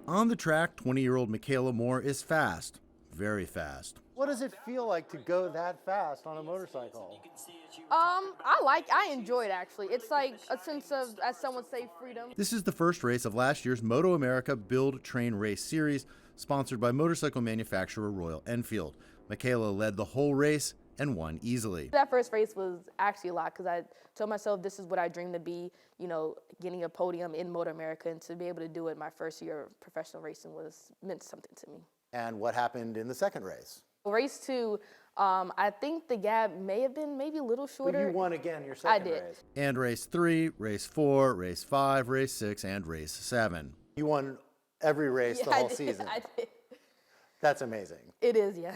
On the track, 20-year-old Mikayla Moore is fast, very fast. What does it feel like to go that fast on a motorcycle? I enjoy it actually. It's like a sense of, as someone say, freedom. This is the first race of last year's Moto America Build, Train, Race series, sponsored by motorcycle manufacturer Royal Enfield. Mikayla led the whole race and won easily. That first race was actually a lot because I told myself this is what I dream to be, getting a podium in Moto America, and to be able to do it my first year of professional racing meant something to me. And what happened in the second race? Race 2, I think the gap may have been maybe a little shorter. But you won again your second I did. race. And race 3, race 4, race 5, race 6, and race 7. You won every race the whole season. I did. That's amazing. It is, yeah.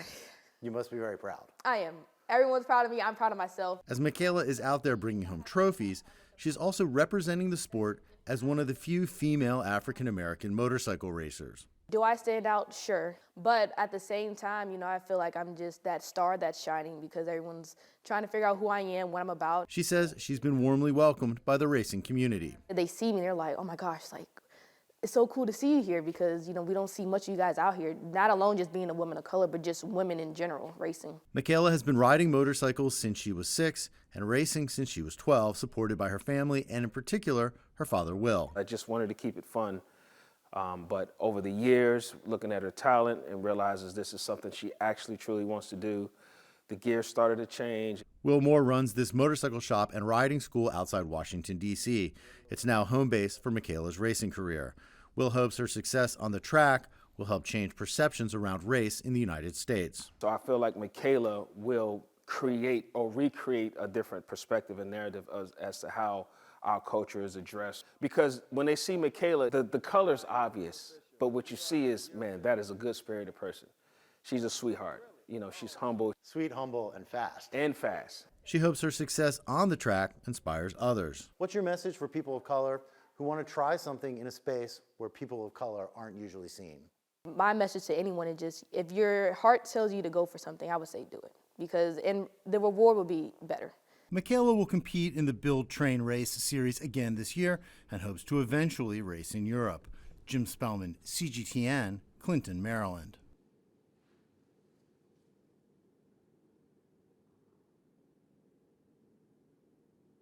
You must be very proud. I am. Everyone's proud of me. I'm proud of myself. As Mikayla is out there bringing home trophies, she's also representing the sport as one of the few female African-American motorcycle racers. Do I stand out? Sure. But at the same time, I feel like I'm just that star that's shining because everyone's trying to figure out who I am, what I'm about. She says she's been warmly welcomed by the racing community. They see me, they're like, oh my gosh, it's so cool to see you here because, we don't see much of you guys out here, not alone just being a woman of color, but just women in general racing. Mikayla has been riding motorcycles since she was 6 and racing since she was 12, supported by her family and in particular, her father, Will. I just wanted to keep it fun. But over the years, looking at her talent and realizes this is something she actually truly wants to do, the gears started to change. Will Moore runs this motorcycle shop and riding school outside Washington, D.C. It's now home base for Mikayla's racing career. Will hopes her success on the track will help change perceptions around race in the United States. So I feel like Mikayla will create or recreate a different perspective and narrative as to how our culture is addressed. Because when they see Mikayla, the color's obvious, but what you see is, man, that is a good-spirited person. She's a sweetheart. She's humble. Sweet, humble, and fast. And fast. She hopes her success on the track inspires others. What's your message for people of color who want to try something in a space where people of color aren't usually seen? My message to anyone is just, if your heart tells you to go for something, I would say do it because the reward will be better. Mikayla will compete in the Build, Train, Race series again this year and hopes to eventually race in Europe. Jim Spellman, CGTN, Clinton, Maryland.